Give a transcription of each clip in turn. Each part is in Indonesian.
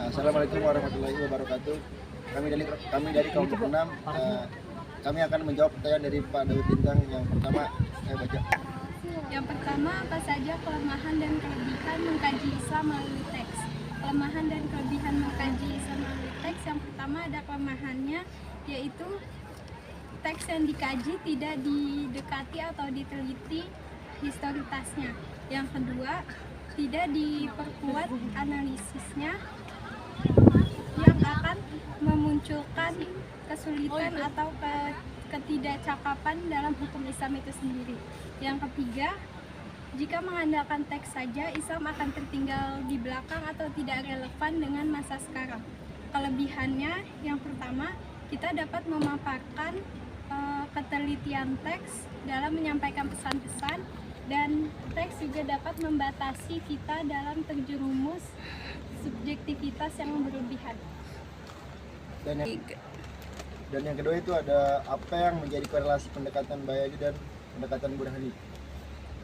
Assalamualaikum warahmatullahi wabarakatuh. Kami dari kelompok 6, kami akan menjawab pertanyaan dari Pak Daud Bintang. Yang pertama saya baca. Yang pertama, apa saja kelemahan dan kelebihan mengkaji Islam melalui teks? Kelemahan dan kelebihan mengkaji Islam melalui teks, yang pertama ada kelemahannya, yaitu teks yang dikaji tidak didekati atau diteliti historitasnya. Yang kedua, tidak diperkuat analisisnya, yang akan memunculkan kesulitan atau ketidakcakapan dalam hukum Islam itu sendiri. Yang ketiga, jika mengandalkan teks saja, Islam akan tertinggal di belakang atau tidak relevan dengan masa sekarang. Kelebihannya, yang pertama, kita dapat memaparkan ketelitian teks dalam menyampaikan pesan-pesan, dan teks juga dapat membatasi kita dalam terjerumus subjektivitas yang berlebihan. Dan yang kedua itu ada apa yang menjadi korelasi pendekatan Bayani dan pendekatan Burhani.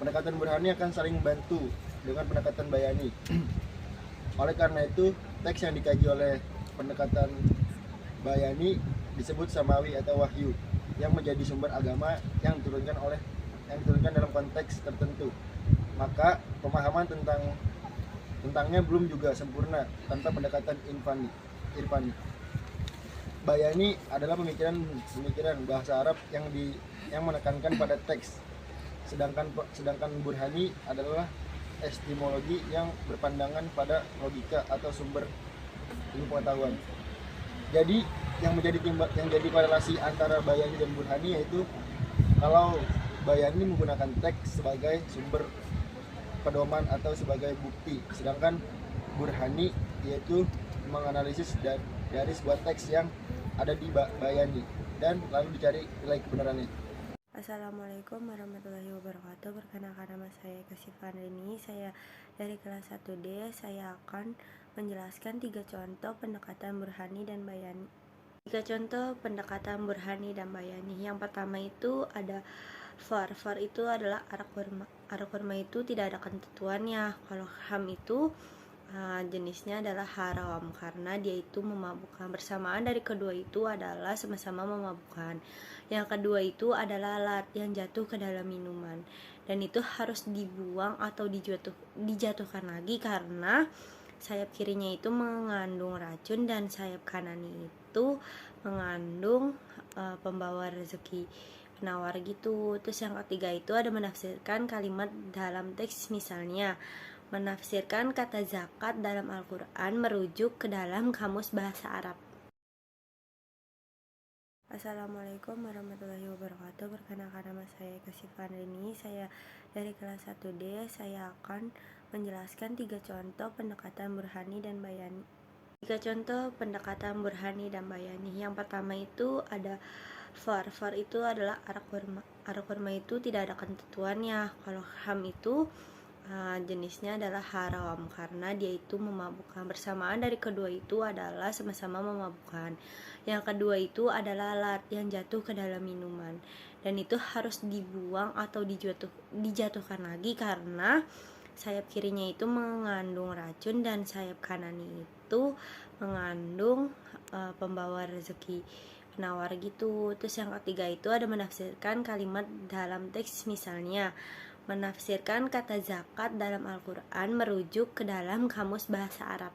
Pendekatan Burhani akan saling membantu dengan pendekatan Bayani. Oleh karena itu, teks yang dikaji oleh pendekatan Bayani disebut Samawi atau Wahyu, yang menjadi sumber agama yang diturunkan dalam konteks tertentu. Maka pemahaman tentangnya belum juga sempurna tanpa pendekatan irfani. Bayani adalah pemikiran bahasa Arab yang menekankan pada teks, sedangkan Burhani adalah epistemologi yang berpandangan pada logika atau sumber ilmu pengetahuan. Jadi yang jadi korelasi antara Bayani dan Burhani yaitu kalau Bayani menggunakan teks sebagai sumber pedoman atau sebagai bukti, sedangkan Burhani yaitu menganalisis dari sebuah teks yang ada di Bayani dan lalu dicari nilai kebenarannya. Assalamualaikum warahmatullahi wabarakatuh. Perkenalkan, nama saya Kasifan Rini. Saya dari kelas 1D. Saya akan menjelaskan 3 contoh pendekatan Burhani dan Bayani. 3 contoh pendekatan Burhani dan Bayani. Yang pertama itu ada far. Far itu adalah arak kurma. Arak kurma itu tidak ada ketentuannya. Kalau ham itu jenisnya adalah haram karena dia itu memabukkan. Bersamaan dari kedua itu adalah sama-sama memabukkan. Yang kedua itu adalah lat, yang jatuh ke dalam minuman, dan itu harus dibuang atau dijatuhkan lagi karena sayap kirinya itu mengandung racun dan sayap kanannya itu mengandung pembawa rezeki, penawar gitu. Terus yang ketiga itu ada menafsirkan kalimat dalam teks, misalnya menafsirkan kata zakat dalam Al-Quran merujuk ke dalam kamus bahasa Arab. Assalamualaikum warahmatullahi wabarakatuh. Perkenalkan, nama saya Kasifan Rini. Saya dari kelas 1D. Saya akan menjelaskan 3 contoh pendekatan Burhani dan Bayani. 3 contoh pendekatan Burhani dan Bayani. Yang pertama itu ada far. Far itu adalah arak kurma. Arak kurma itu tidak ada ketentuannya. Kalau ham itu jenisnya adalah haram karena dia itu memabukkan. Bersamaan dari kedua itu adalah sama-sama memabukkan. Yang kedua itu adalah lat, yang jatuh ke dalam minuman, dan itu harus dibuang atau dijatuhkan lagi karena sayap kirinya itu mengandung racun dan sayap kanannya itu mengandung pembawa rezeki, penawar gitu. Terus yang ketiga itu ada menafsirkan kalimat dalam teks, misalnya menafsirkan kata zakat dalam Al-Quran merujuk ke dalam kamus bahasa Arab.